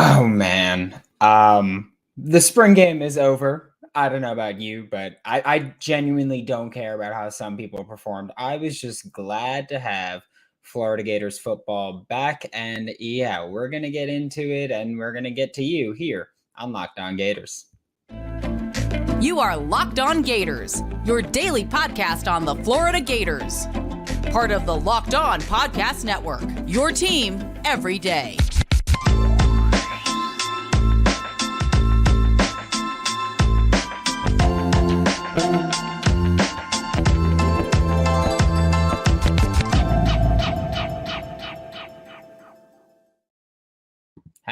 Oh man. The spring game is over. I don't know about you, but I genuinely don't care about how some people performed. I was just glad to have Florida Gators football back. And yeah, we're gonna get into it and we're gonna get to you here on Locked On Gators. You are Locked On Gators, your daily podcast on the Florida Gators. Part of the Locked On Podcast Network, your team every day.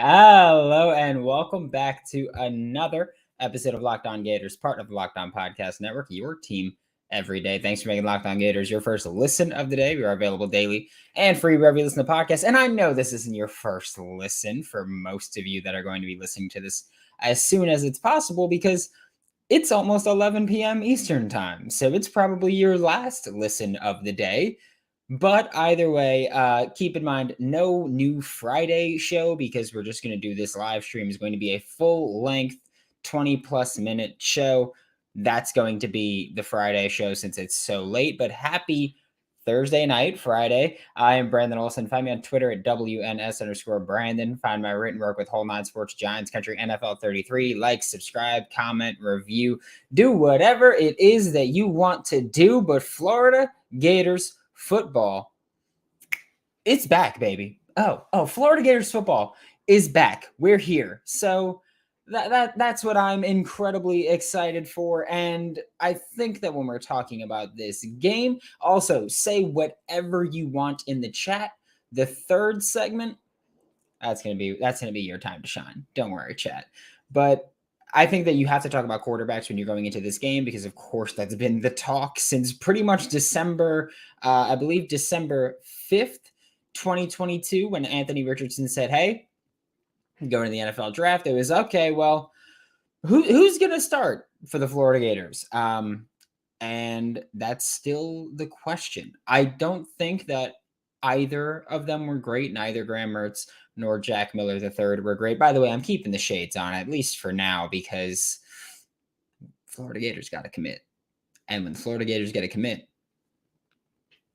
Hello and welcome back to another episode of Locked On Gators, part of the Locked On Podcast Network, your team every day. Thanks for making Locked On Gators your first listen of the day. We are available daily and free wherever you listen to podcasts. And I know this isn't your first listen for most of you that are going to be listening to this as soon as it's possible because it's almost 11 p.m. Eastern time. So it's probably your last listen of the day. But either way, keep in mind, no new Friday show because we're just going to do this live stream. Is going to be a full-length 20-plus minute show. That's going to be the Friday show since it's so late. But happy Thursday night, Friday. I am Brandon Olson. Find me on Twitter at WNS_Brandon. Find my written work with Whole Nine Sports, Giants Country, NFL 33. Like, subscribe, comment, review. Do whatever it is that you want to do. But Florida Gators football, it's back, baby. Oh, Florida Gators football is back. We're here. So that's what I'm incredibly excited for. And I think that when we're talking about this game, also say whatever you want in the chat. The third segment, that's gonna be your time to shine. Don't worry, chat. But I think that you have to talk about quarterbacks when you're going into this game because, of course, that's been the talk since pretty much December, I believe December 5th, 2022, when Anthony Richardson said, hey, going to the NFL draft. It was, okay, well, who's going to start for the Florida Gators? And that's still the question. I don't think that either of them were great. Neither Graham Mertz nor Jack Miller III were great. By the way, I'm keeping the shades on, at least for now, because Florida Gators got to commit. And when the Florida Gators got to commit,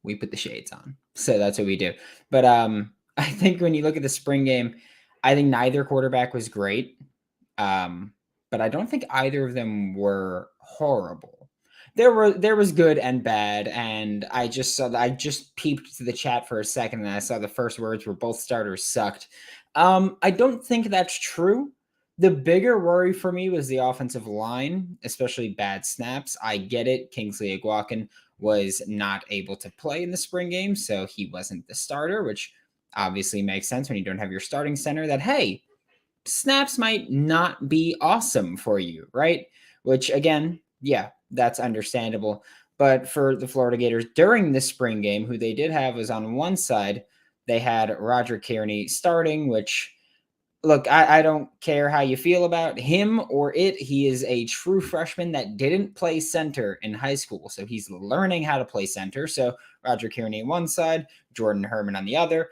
we put the shades on. So that's what we do. But I think when you look at the spring game, I think neither quarterback was great. But I don't think either of them were horrible. There was good and bad, and I just peeped to the chat for a second and I saw the first words were both starters sucked. I don't think that's true. The bigger worry for me was the offensive line, especially bad snaps. I get it. Kingsley Aguakin was not able to play in the spring game, so he wasn't the starter, which obviously makes sense when you don't have your starting center that, hey, snaps might not be awesome for you, right? Which again, yeah, that's understandable. But for the Florida Gators during the spring game, who they did have was on one side, they had Roger Kearney starting, which, look, I don't care how you feel about him or it. He is a true freshman that didn't play center in high school. So he's learning how to play center. So Roger Kearney on one side, Jordan Herman on the other.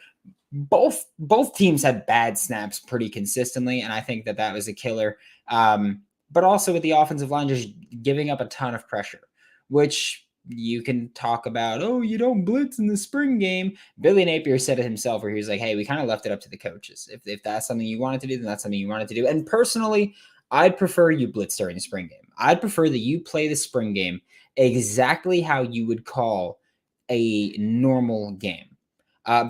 Both teams had bad snaps pretty consistently, and I think that was a killer. But also with the offensive line just giving up a ton of pressure, which you can talk about, oh, you don't blitz in the spring game. Billy Napier said it himself where he was like, hey, we kind of left it up to the coaches. If that's something you wanted to do, then that's something you wanted to do. And personally, I'd prefer you blitz during the spring game. I'd prefer that you play the spring game exactly how you would call a normal game.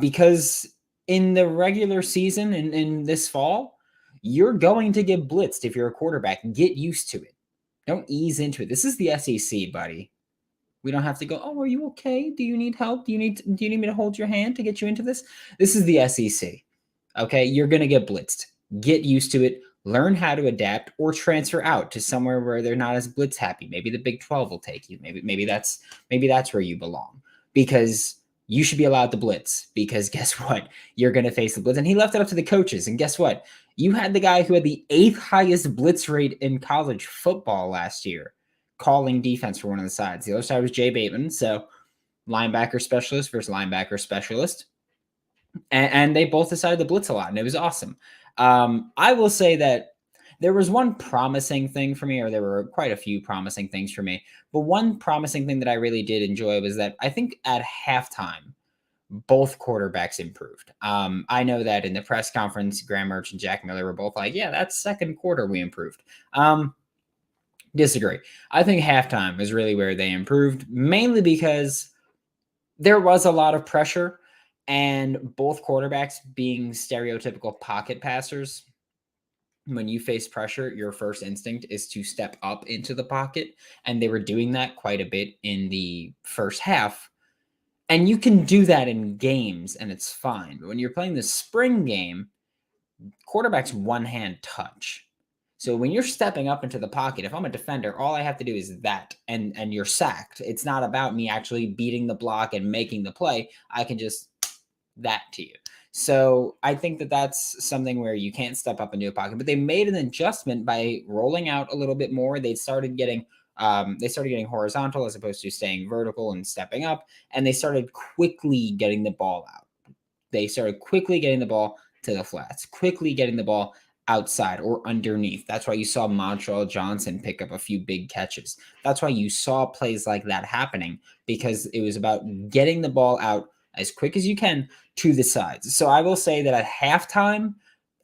Because in the regular season in this fall, you're going to get blitzed if you're a quarterback. Get used to it. Don't ease into it. This is the SEC, buddy. We don't have to go, oh, are you okay? Do you need help? Do you need me to hold your hand to get you into this? This is the SEC. Okay, you're going to get blitzed. Get used to it. Learn how to adapt or transfer out to somewhere where they're not as blitz happy. Maybe the Big 12 will take you. Maybe that's where you belong. Because you should be allowed to blitz, because guess what? You're going to face the blitz. And he left it up to the coaches. And guess what? You had the guy who had the 8th highest blitz rate in college football last year calling defense for one of the sides. The other side was Jay Bateman. So linebacker specialist versus linebacker specialist. And they both decided to blitz a lot, and it was awesome. I will say that there was one promising thing for me, or there were quite a few promising things for me. But one promising thing that I really did enjoy was that I think at halftime, both quarterbacks improved. I know that in the press conference, Graham Mertz and Jack Miller were both like, yeah, that's second quarter we improved. Disagree. I think halftime is really where they improved, mainly because there was a lot of pressure and both quarterbacks being stereotypical pocket passers. When you face pressure, your first instinct is to step up into the pocket. And they were doing that quite a bit in the first half. And you can do that in games and it's fine. But when you're playing the spring game, quarterback's one hand touch. So when you're stepping up into the pocket, if I'm a defender, all I have to do is that, and you're sacked. It's not about me actually beating the block and making the play. I can just that to you. So I think that that's something where you can't step up into a pocket, but they made an adjustment by rolling out a little bit more. They started getting horizontal as opposed to staying vertical and stepping up, and they started quickly getting the ball out. They started quickly getting the ball to the flats, quickly getting the ball outside or underneath. That's why you saw Montreal Johnson pick up a few big catches. That's why you saw plays like that happening, because it was about getting the ball out as quick as you can to the sides. So I will say that at halftime,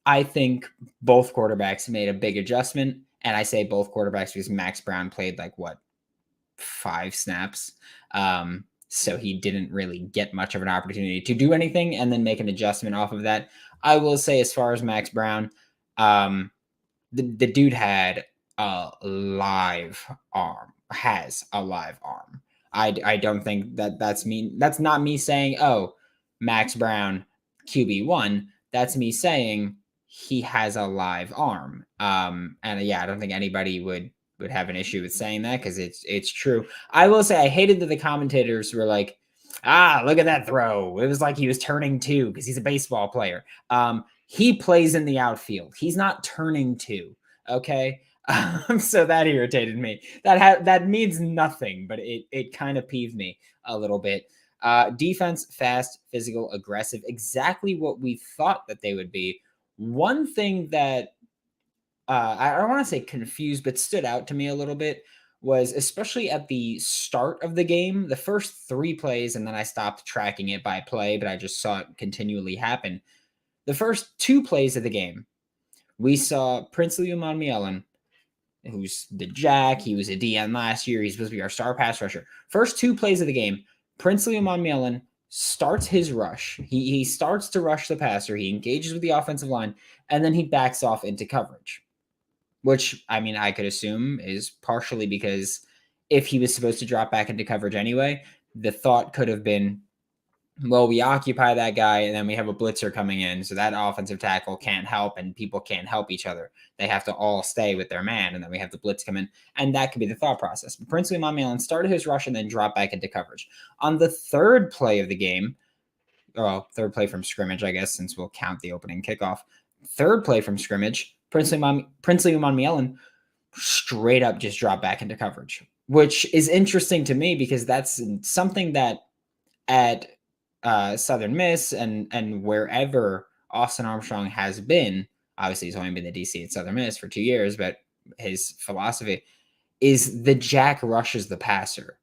I think both quarterbacks made a big adjustment. And I say both quarterbacks because Max Brown played 5 snaps. So he didn't really get much of an opportunity to do anything and then make an adjustment off of that. I will say, as far as Max Brown, the dude had a live arm, has a live arm. I don't think that's me. That's not me saying, oh, Max Brown, QB1. That's me saying he has a live arm. And yeah, I don't think anybody would have an issue with saying that because it's true. I will say I hated that the commentators were like, look at that throw. It was like he was turning 2 because he's a baseball player. He plays in the outfield. He's not turning 2. Okay. So that irritated me. That means nothing, but it kind of peeved me a little bit. Defense, fast, physical, aggressive, exactly what we thought that they would be. One thing that I don't want to say confused, but stood out to me a little bit was, especially at the start of the game, the first 3 plays, and then I stopped tracking it by play, but I just saw it continually happen. The first 2 plays of the game, we saw Princely Umanmielen, who's the Jack. He was a DN last year. He's supposed to be our star pass rusher. First 2 plays of the game, Princely Umanmielen starts his rush. He starts to rush the passer. He engages with the offensive line, and then he backs off into coverage, which, I mean, I could assume is partially because if he was supposed to drop back into coverage anyway, the thought could have been, well, we occupy that guy and then we have a blitzer coming in. So that offensive tackle can't help and people can't help each other. They have to all stay with their man. And then we have the blitz come in. And that could be the thought process. But Princely Umanmielen started his rush and then dropped back into coverage. On the 3rd play of the game, 3rd play from scrimmage, I guess, since we'll count the opening kickoff. 3rd play from scrimmage, Princely Umanmielen straight up just dropped back into coverage, which is interesting to me because that's something that at Southern Miss and wherever Austin Armstrong has been, obviously he's only been the DC at Southern Miss for 2 years, but his philosophy is the Jack rushes the passer.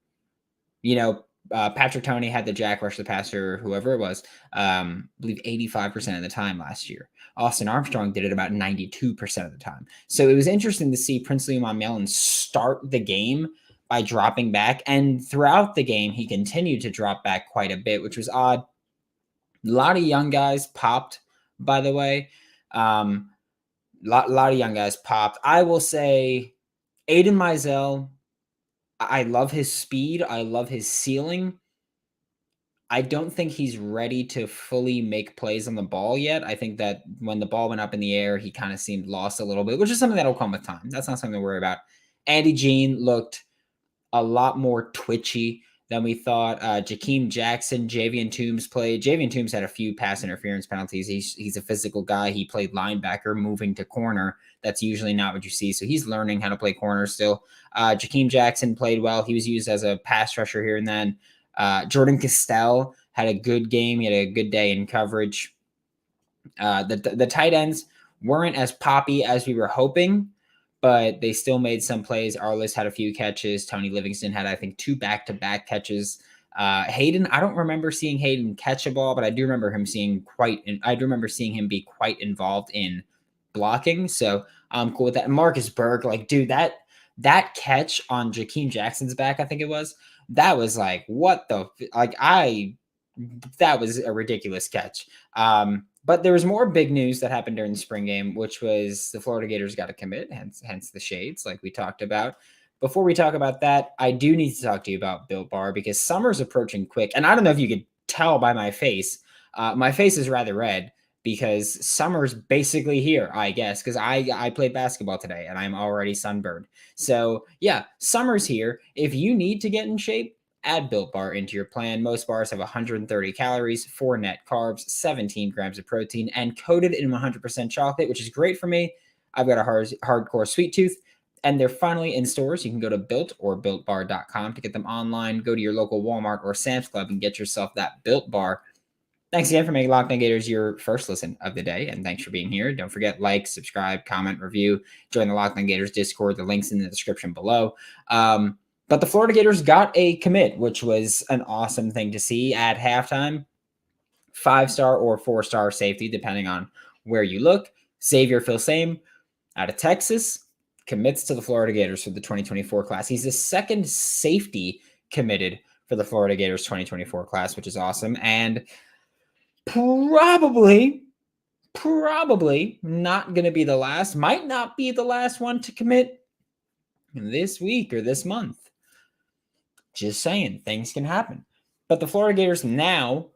You know, Patrick Toney had the Jack rush the passer, whoever it was, I believe 85% of the time last year. Austin Armstrong did it about 92% of the time. So it was interesting to see Princely Umanmielen start the game by dropping back. And throughout the game, he continued to drop back quite a bit, which was odd. A lot of young guys popped, by the way. Lot of young guys popped. I will say Aiden Mizell, I love his speed. I love his ceiling. I don't think he's ready to fully make plays on the ball yet. I think that when the ball went up in the air, he kind of seemed lost a little bit, which is something that'll come with time. That's not something to worry about. Andy Jean looked a lot more twitchy than we thought. Jakeem Jackson, Javian Toombs played. Javian Toombs had a few pass interference penalties. He's a physical guy. He played linebacker, moving to corner. That's usually not what you see. So he's learning how to play corner still. Jakeem Jackson played well. He was used as a pass rusher here and then. Jordan Castell had a good game. He had a good day in coverage. The tight ends weren't as poppy as we were hoping, but they still made some plays. Arliss had a few catches. Tony Livingston had, I think, 2 back-to-back catches. Hayden, I don't remember seeing Hayden catch a ball, but I do remember him seeing him be quite involved in blocking. So I'm cool with that. And Marcus Berg, like, dude, that catch on Jakeem Jackson's back, I think it was, that was like, what the, like, that was a ridiculous catch. But there was more big news that happened during the spring game, which was the Florida Gators got to commit, hence the shades, like we talked about. Before we talk about that, I do need to talk to you about Built Bar because summer's approaching quick. And I don't know if you could tell by my face. My face is rather red because summer's basically here, I guess, because I played basketball today and I'm already sunburned. So yeah, summer's here. If you need to get in shape, add Built Bar into your plan. Most bars have 130 calories, 4 net carbs, 17 grams of protein, and coated in 100% chocolate, which is great for me. I've got a hardcore sweet tooth, and they're finally in stores. You can go to Built or BuiltBar.com to get them online. Go to your local Walmart or Sam's Club and get yourself that Built Bar. Thanks again for making Locked On Gators your first listen of the day, and thanks for being here. Don't forget, like, subscribe, comment, review, join the Locked On Gators Discord. The link's in the description below. But the Florida Gators got a commit, which was an awesome thing to see at halftime. 5-star or 4-star safety, depending on where you look. Xavier Filsaime out of Texas commits to the Florida Gators for the 2024 class. He's the second safety committed for the Florida Gators 2024 class, which is awesome. And probably not going to be the last, might not be the last one to commit this week or this month. Just saying, things can happen. But the Florida Gators now,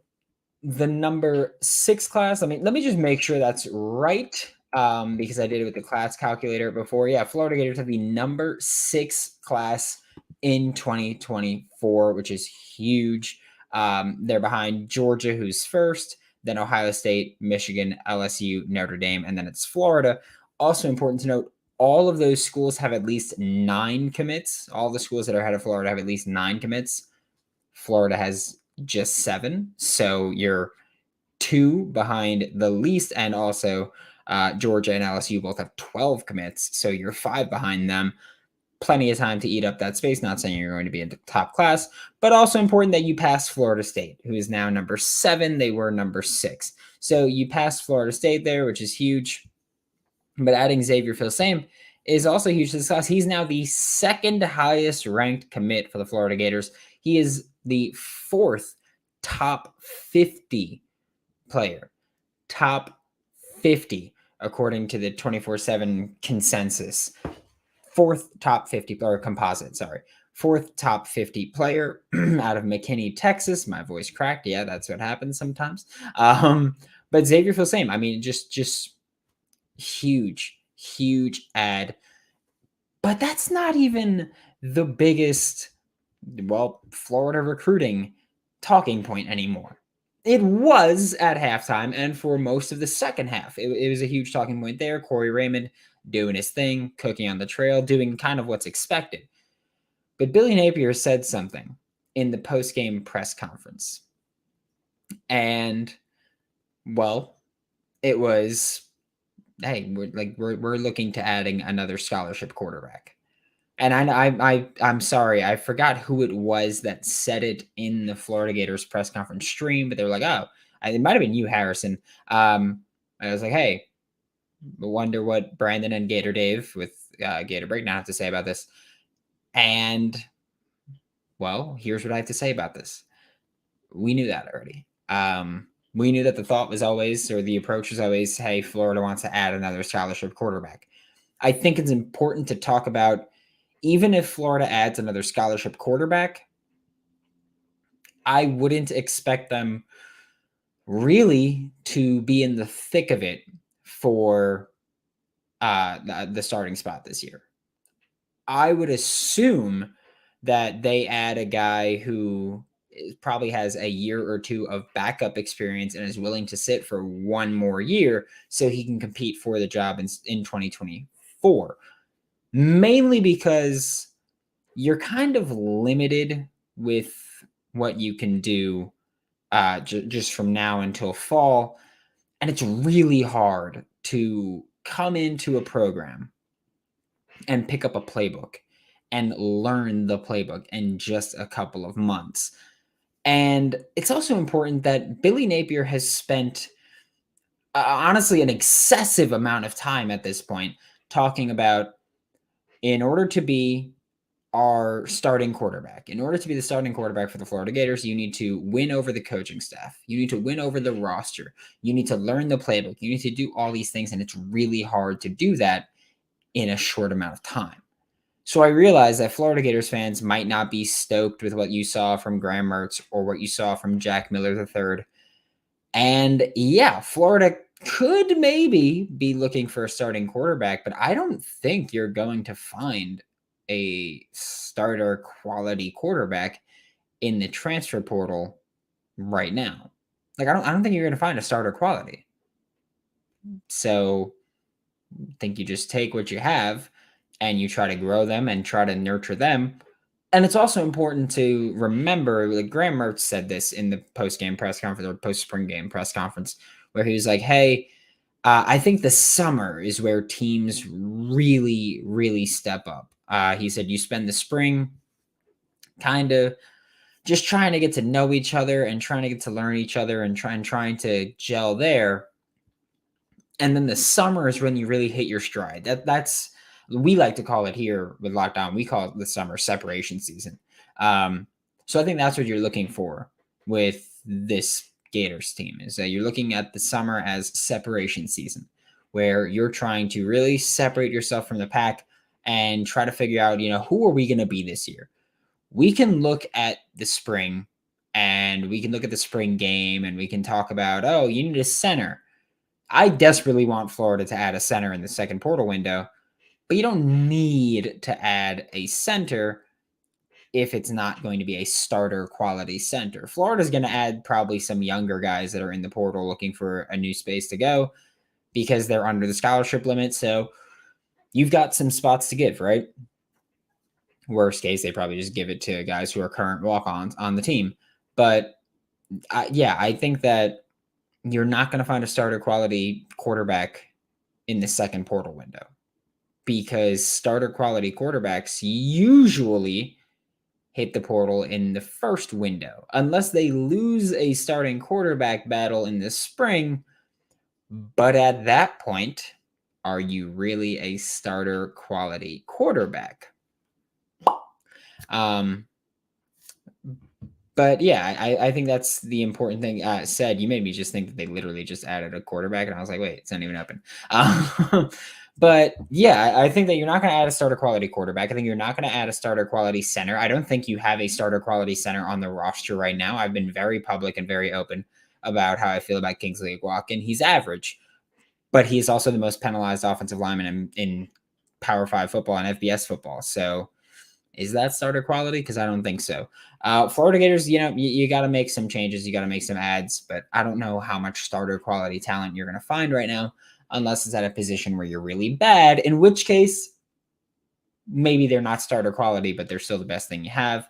the number 6 class. Let me just make sure that's right because I did it with the class calculator before. Yeah, Florida Gators have the number 6 class in 2024, which is huge. They're behind Georgia, who's first, then Ohio State, Michigan, LSU, Notre Dame, and then it's Florida. Also important to note, all of those schools have at least 9 commits. All the schools that are ahead of Florida have at least 9 commits. Florida has just 7. So you're 2 behind the least. And also Georgia and LSU both have 12 commits. So you're 5 behind them. Plenty of time to eat up that space. Not saying you're going to be in the top class, but also important that you pass Florida State, who is now number 7. They were number 6. So you passed Florida State there, which is huge. But adding Xavier Filsaime is also huge to this class. He's now the 2nd highest ranked commit for the Florida Gators. He is the 4th top 50 player. Top 50, according to the 24/7 consensus. 4th top 50 player composite, sorry. 4th top 50 player out of McKinney, Texas. My voice cracked. Yeah, that's what happens sometimes. But Xavier Filsaime, I mean, just huge ad. But that's not even the biggest, Florida recruiting talking point anymore. It was at halftime and for most of the second half. It was a huge talking point there. Corey Raymond doing his thing, cooking on the trail, doing kind of what's expected. But Billy Napier said something in the post-game press conference. And, it was, hey, we're looking to adding another scholarship quarterback. And I'm sorry, I forgot who it was that said it in the Florida Gators press conference stream, but they were like, oh, it might have been you, Harrison. I was like, hey, I wonder what Brandon and Gator Dave with Gator Breakdown have to say about this. And, here's what I have to say about this. We knew that already. We knew that the thought was always, or the approach was always, hey, Florida wants to add another scholarship quarterback. I think it's important to talk about, even if Florida adds another scholarship quarterback, I wouldn't expect them really to be in the thick of it for the starting spot this year. I would assume that they add a guy who probably has a year or 2 of backup experience and is willing to sit for 1 more year so he can compete for the job in 2024. Mainly because you're kind of limited with what you can do just from now until fall. And it's really hard to come into a program and pick up a playbook and learn the playbook in just a couple of months. And it's also important that Billy Napier has spent honestly an excessive amount of time at this point talking about, in order to be our starting quarterback, in order to be the starting quarterback for the Florida Gators, you need to win over the coaching staff. You need to win over the roster. You need to learn the playbook. You need to do all these things. And it's really hard to do that in a short amount of time. So I realize that Florida Gators fans might not be stoked with what you saw from Graham Mertz or what you saw from Jack Miller III. And yeah, Florida could maybe be looking for a starting quarterback, but I don't think you're going to find a starter quality quarterback in the transfer portal right now. Like, I don't think you're going to find a starter quality. So I think you just take what you have and you try to grow them and try to nurture them. And it's also important to remember, like Graham Mertz said this in the post-game press conference or post-spring game press conference, where he was like, hey, I think the summer is where teams really, really step up. He said you spend the spring kind of just trying to get to know each other and trying to get to learn each other and trying to gel there. And then the summer is when you really hit your stride. That's we like to call it here with Lockdown. We call it the summer separation season. So I think that's what you're looking for with this Gators team, is that you're looking at the summer as separation season, where you're trying to really separate yourself from the pack and try to figure out, who are we going to be this year? We can look at the spring and we can look at the spring game and we can talk about, oh, you need a center. I desperately want Florida to add a center in the second portal window, but you don't need to add a center if it's not going to be a starter quality center. Florida's going to add probably some younger guys that are in the portal looking for a new space to go because they're under the scholarship limit. So you've got some spots to give, right? Worst case, they probably just give it to guys who are current walk-ons on the team. But I think that you're not going to find a starter quality quarterback in the second portal window, because starter quality quarterbacks usually hit the portal in the first window, unless they lose a starting quarterback battle in the spring. But at that point, are you really a starter quality quarterback? But yeah, I think that's the important thing. Said, you made me just think that they literally just added a quarterback, and I was like, wait, it's not even open. But yeah, I think that you're not going to add a starter quality quarterback. I think you're not going to add a starter quality center. I don't think you have a starter quality center on the roster right now. I've been very public and very open about how I feel about Kingsley Aguakin. He's average, but he's also the most penalized offensive lineman in Power 5 football and FBS football. So is that starter quality? Because I don't think so. Florida Gators, you got to make some changes. You got to make some adds, but I don't know how much starter quality talent you're going to find right now, unless it's at a position where you're really bad, in which case maybe they're not starter quality, but they're still the best thing you have.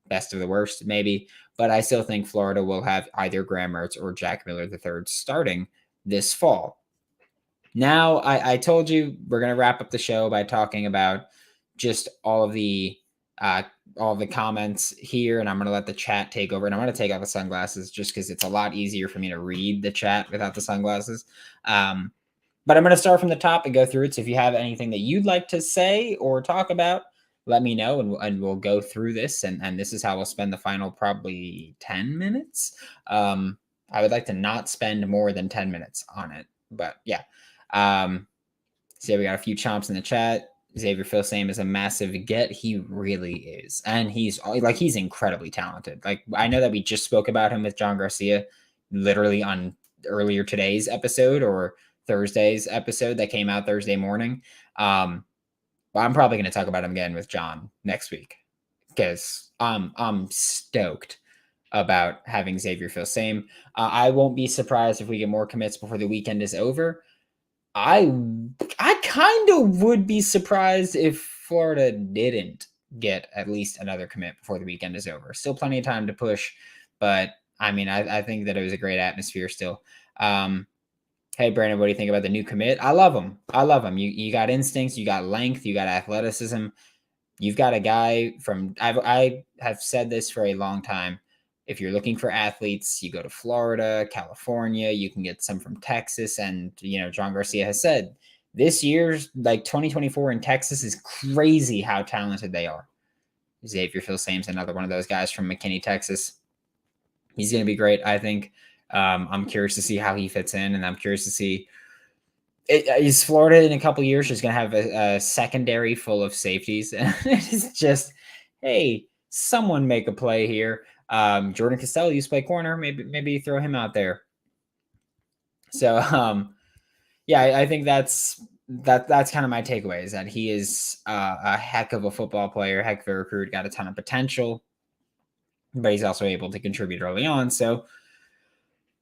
Best of the worst, maybe. But I still think Florida will have either Graham Mertz or Jack Miller III starting this fall. Now, I told you we're going to wrap up the show by talking about just all the comments here, and I'm going to let the chat take over, and I'm going to take off the sunglasses just because it's a lot easier for me to read the chat without the sunglasses. But I'm going to start from the top and go through it. So if you have anything that you'd like to say or talk about, let me know, and we'll go through this, and this is how we'll spend the final probably 10 minutes. I would like to not spend more than 10 minutes on it, but yeah. So we got a few chomps in the chat. Xavier Filsaime is a massive get. He really is. And he's incredibly talented. Like, I know that we just spoke about him with John Garcia literally on earlier today's episode or Thursday's episode that came out Thursday morning. But I'm probably going to talk about him again with John next week, because I'm stoked about having Xavier Filsaime. I won't be surprised if we get more commits before the weekend is over. I kind of would be surprised if Florida didn't get at least another commit before the weekend is over. Still plenty of time to push, but I mean, I think that it was a great atmosphere still. Hey, Brandon, what do you think about the new commit? I love him. I love him. You got instincts, you got length, you got athleticism. You've got a guy from I have said this for a long time. If you're looking for athletes, you go to Florida, California, you can get some from Texas. And, John Garcia has said this year's like 2024 in Texas is crazy how talented they are. Xavier Filsaime is another one of those guys from McKinney, Texas. He's going to be great, I think. I'm curious to see how he fits in, and I'm curious to see is Florida in a couple of years just going to have a secondary full of safeties. And it's just, hey, someone make a play here. Jordan Costello used to play corner. Maybe throw him out there. So, I think that's kind of my takeaway, is that he is a heck of a football player, heck of a recruit, got a ton of potential, but he's also able to contribute early on. So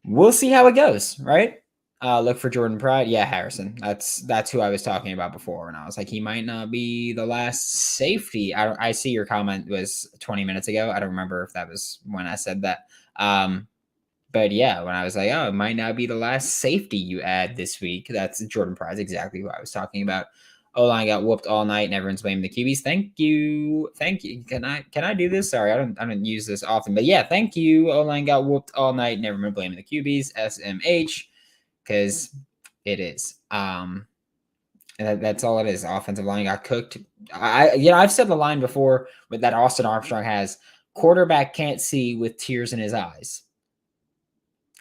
we'll see how it goes, right? Look for Jordan Pride. Yeah, Harrison. That's who I was talking about before. And I was like, he might not be the last safety. I see your comment was 20 minutes ago. I don't remember if that was when I said that. But yeah, when I was like, oh, it might not be the last safety you add this week. That's Jordan Pride, exactly who I was talking about. O-line got whooped all night and everyone's blaming the QBs. Thank you. Can I do this? Sorry, I don't use this often. But yeah, thank you. O-line got whooped all night and everyone blaming the QBs. SMH. Because it is. That's all it is. Offensive line got cooked. I've said the line before that Austin Armstrong has: quarterback can't see with tears in his eyes.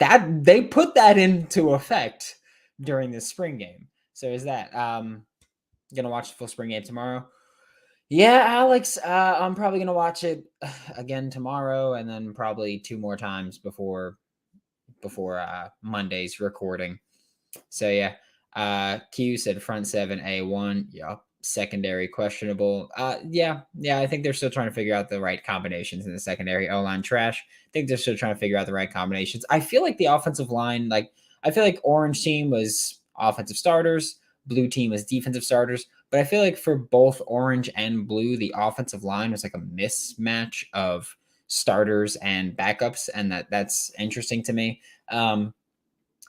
That they put that into effect during the spring game. So is that gonna watch the full spring game tomorrow? Yeah, Alex. I'm probably gonna watch it again tomorrow, and then probably 2 more times before Monday's recording. So yeah, Q said front 7 A1. Yep. Secondary questionable. Yeah, I think they're still trying to figure out the right combinations in the secondary. O-line trash. I think they're still trying to figure out the right combinations. I feel like the offensive line, I feel like orange team was offensive starters, blue team was defensive starters, but I feel like for both orange and blue, the offensive line was like a mismatch of starters and backups, and that's interesting to me.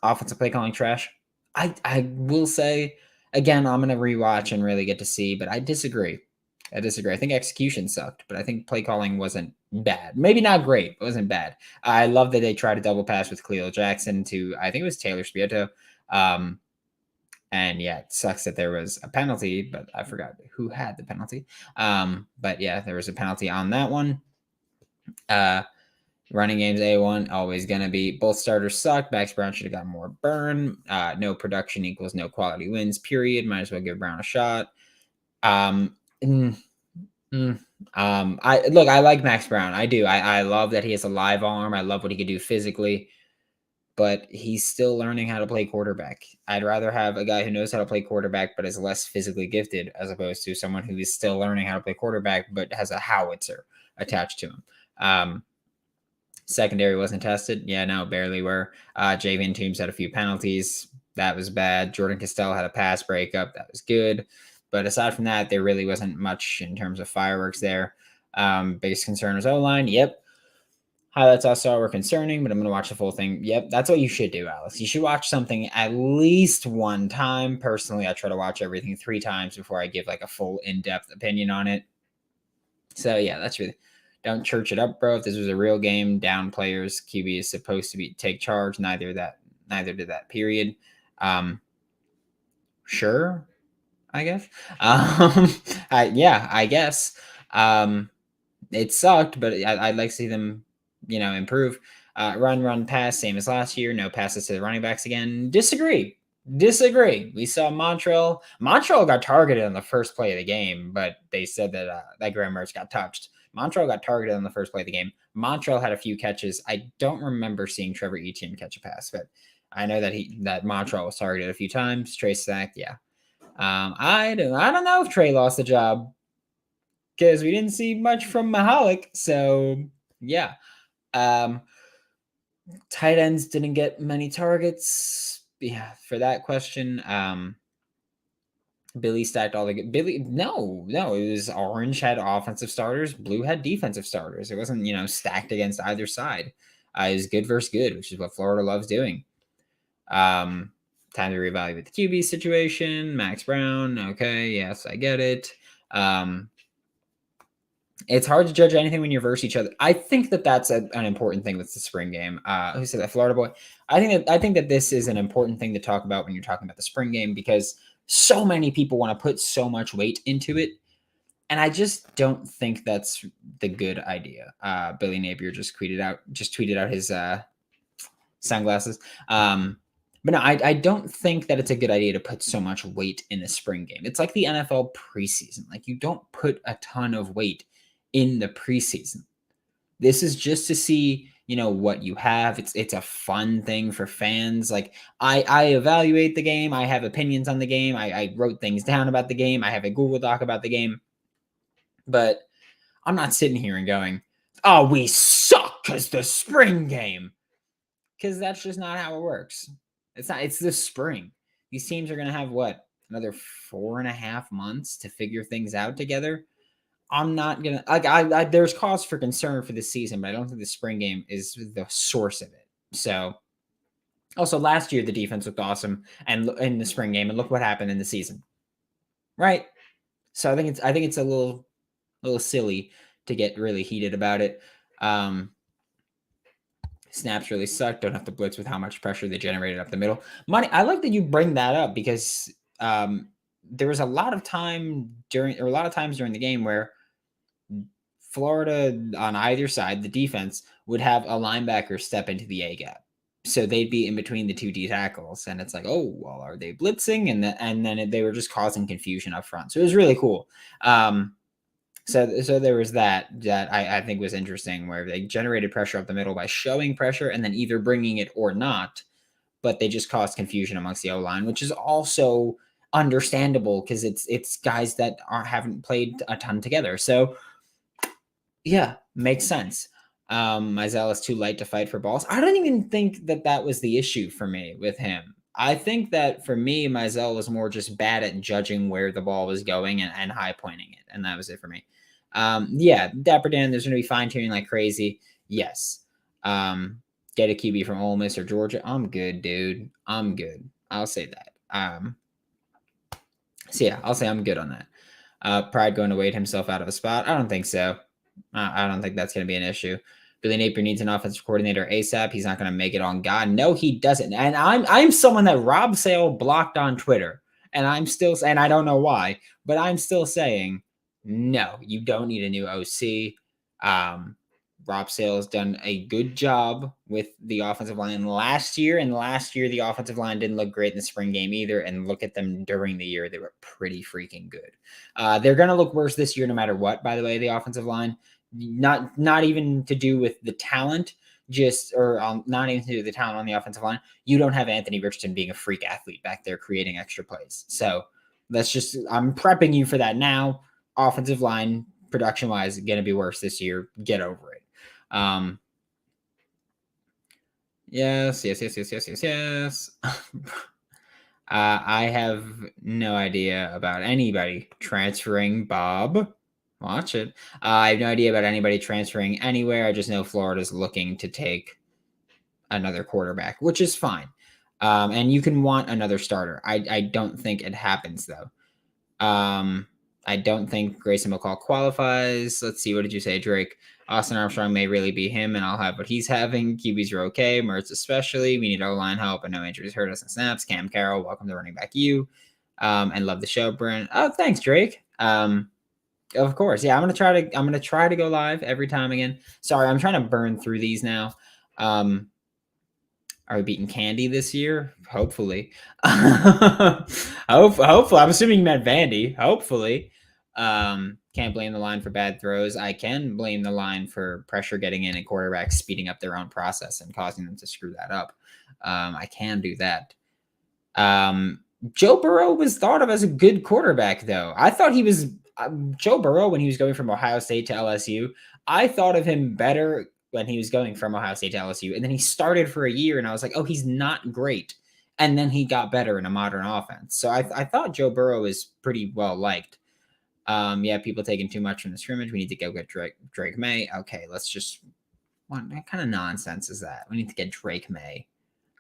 Offensive play calling trash. I will say, again, I'm going to rewatch and really get to see, but I disagree. I think execution sucked, but I think play calling wasn't bad. Maybe not great, but wasn't bad. I love that they tried to double pass with Khalil Jackson to, I think it was Taylor Spieto. And yeah, it sucks that there was a penalty, but I forgot who had the penalty. But yeah, there was a penalty on that one. Running games A1, always going to be. Both starters suck. Max Brown should have got more burn. No production equals no quality wins, period. Might as well give Brown a shot. I like Max Brown. I do. I love that he has a live arm. I love what he can do physically. But he's still learning how to play quarterback. I'd rather have a guy who knows how to play quarterback but is less physically gifted, as opposed to someone who is still learning how to play quarterback but has a howitzer attached to him. Secondary wasn't tested. Yeah, no, barely were. Javian Toombs had a few penalties. That was bad. Jordan Costello had a pass breakup. That was good. But aside from that, there really wasn't much in terms of fireworks there. Biggest concern was O-line. Yep. Highlights I saw were concerning, but I'm going to watch the full thing. Yep, that's what you should do, Alex. You should watch something at least one time. Personally, I try to watch everything 3 times before I give like a full in-depth opinion on it. So yeah, that's really... Don't church it up, bro. If this was a real game, down players, QB is supposed to take charge. Neither did that. Period. Sure, I guess. I guess. It sucked, but I'd like to see them, improve. Run, pass, same as last year. No passes to the running backs again. Disagree. We saw Montreal. Montreal got targeted on the first play of the game, but they said that Graham Mertz got touched. Montreal got targeted on the first play of the game. Montreal had a few catches. I don't remember seeing Trevor Etienne catch a pass, but I know that Montreal was targeted a few times. Trey sacked, yeah. I don't know if Trey lost the job because we didn't see much from Mahalik. So yeah, tight ends didn't get many targets. Yeah, for that question. Billy stacked all the no, it was orange had offensive starters, blue had defensive starters. It wasn't, stacked against either side. It was good versus good, which is what Florida loves doing. Time to reevaluate the QB situation. Max Brown. Okay. Yes, I get it. It's hard to judge anything when you're versus each other. I think that that's an important thing with the spring game. Who said that? Florida boy. I think that this is an important thing to talk about when you're talking about the spring game, because so many people want to put so much weight into it, and I just don't think that's the good idea. Billy Napier just tweeted out his sunglasses. But no, I don't think that it's a good idea to put so much weight in the spring game. It's like the NFL preseason. Like, you don't put a ton of weight in the preseason. This is just to see, what you have. It's a fun thing for fans. Like, I evaluate the game. I have opinions on the game. I wrote things down about the game. I have a Google Doc about the game. But I'm not sitting here and going, oh, we suck because the spring game. Because that's just not how it works. It's the spring. These teams are going to have another 4.5 months to figure things out together. I'm not going to, there's cause for concern for this season, but I don't think the spring game is the source of it. So, also last year, the defense looked awesome and in the spring game, and look what happened in the season. Right? So I think it's a little silly to get really heated about it. Snaps really suck. Don't have to blitz with how much pressure they generated up the middle. Money. I like that you bring that up, because there was a lot of times during the game where Florida on either side, the defense would have a linebacker step into the A gap, so they'd be in between the two D tackles, and it's like, oh well, are they blitzing? And then they were just causing confusion up front. So it was really cool. So there was that I think was interesting, where they generated pressure up the middle by showing pressure and then either bringing it or not, but they just caused confusion amongst the O-line, which is also understandable because it's guys that haven't played a ton together. So yeah, makes sense. Mizell is too light to fight for balls. I don't even think that was the issue for me with him. I think that for me, Mizell was more just bad at judging where the ball was going and high pointing it, and that was it for me. Yeah, Dapper Dan, there's going to be fine tuning like crazy. Yes. Get a QB from Ole Miss or Georgia. I'm good, dude. I'm good. I'll say that. So yeah, I'll say I'm good on that. Pride going to wait himself out of a spot. I don't think so. I don't think that's going to be an issue. Billy Napier needs an offensive coordinator ASAP. He's not going to make it on God. No, he doesn't. And I'm someone that Rob Sale blocked on Twitter, and I'm still, and I don't know why, but I'm still saying, no, you don't need a new OC. Rob Sale has done a good job with the offensive line last year, and last year the offensive line didn't look great in the spring game either, and look at them during the year. They were pretty freaking good. They're going to look worse this year no matter what, by the way, the offensive line. Not even to do with the talent, not even to do with the talent on the offensive line. You don't have Anthony Richardson being a freak athlete back there creating extra plays. So I'm prepping you for that now. Offensive line, production-wise, going to be worse this year. Get over it. Yes. I have no idea about anybody transferring, Bob. Watch it. I have no idea about anybody transferring anywhere. I just know Florida's looking to take another quarterback, which is fine. And you can want another starter. I don't think it happens, though. I don't think Grayson McCall qualifies. Let's see. What did you say, Drake? Austin Armstrong may really be him, and I'll have what he's having. QBs are okay. Mertz especially. We need O-line help, and no injuries hurt us in snaps. Cam Carroll, welcome to running back you. And love the show, Brent. Oh, thanks, Drake. Of course. Yeah, I'm gonna try to go live every time again. Sorry, I'm trying to burn through these now. Are we beating Candy this year? Hopefully. Hopefully. I'm assuming you meant Vandy. Hopefully. Can't blame the line for bad throws. I can blame the line for pressure getting in and quarterbacks speeding up their own process and causing them to screw that up. I can do that. Joe Burrow was thought of as a good quarterback, though. I thought he was Joe Burrow when he was going from Ohio State to LSU. I thought of him better when he was going from Ohio State to LSU. And then he started for a year, and I was like, oh, he's not great. And then he got better in a modern offense. So I thought Joe Burrow is pretty well liked. Yeah, people taking too much from the scrimmage. We need to go get Drake May. Okay, let's just – what kind of nonsense is that? We need to get Drake May.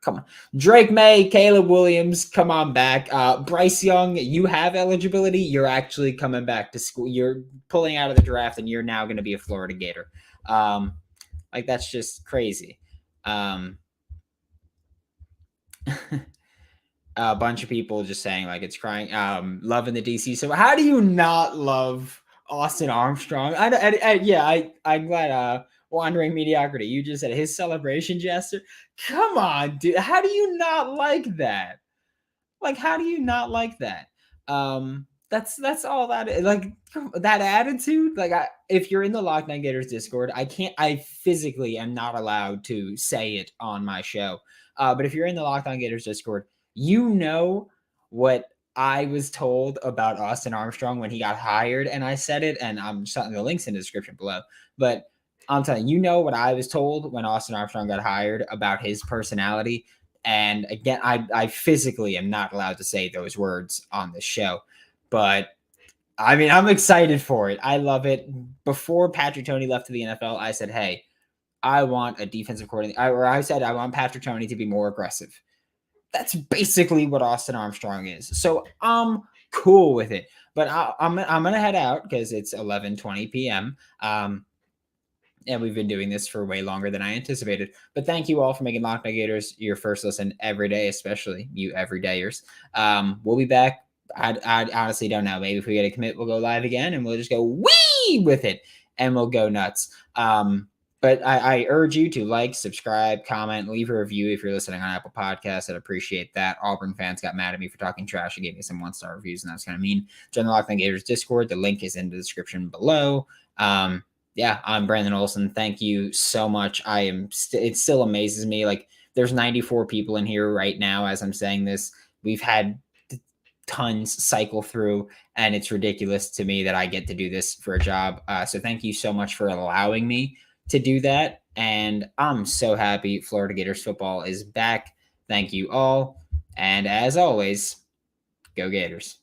Come on. Drake May, Caleb Williams, come on back. Bryce Young, you have eligibility. You're actually coming back to school. You're pulling out of the draft, and you're now going to be a Florida Gator. Like, that's just crazy. A bunch of people just saying, like, it's crying. Loving the DC. So how do you not love Austin Armstrong? I'm glad. Wandering Mediocrity, you just said his celebration gesture. Come on, dude. How do you not like that? Like, how do you not like that? That's all that is. Like, that attitude. Like, if you're in the Locked On Gators Discord, I physically am not allowed to say it on my show. But if you're in the Locked On Gators Discord, you know what I was told about Austin Armstrong when he got hired, and I said it, and I'm shutting the links in the description below. But I'm telling you, know what I was told when Austin Armstrong got hired about his personality. And again, I physically am not allowed to say those words on the show. But I mean, I'm excited for it. I love it. Before Patrick Toney left to the NFL, I said, hey, I want a defensive coordinator. I said I want Patrick Toney to be more aggressive. That's basically what Austin Armstrong is. So I'm cool with it. But I'm going to head out because it's 11:20 p.m. And we've been doing this for way longer than I anticipated. But thank you all for making Locked On Gators your first listen every day, especially you everydayers. We'll be back. I honestly don't know. Maybe if we get a commit, we'll go live again and we'll just go wee with it and we'll go nuts. But I urge you to like, subscribe, comment, leave a review if you're listening on Apple Podcasts. I'd appreciate that. Auburn fans got mad at me for talking trash and gave me some 1-star reviews, and that's kind of mean. Join the Locked On Gators Discord. The link is in the description below. Yeah, I'm Brandon Olson. Thank you so much. It still amazes me. Like, there's 94 people in here right now as I'm saying this. We've had tons cycle through, and it's ridiculous to me that I get to do this for a job. So thank you so much for allowing me to do that. And I'm so happy Florida Gators football is back. Thank you all. And as always, go Gators.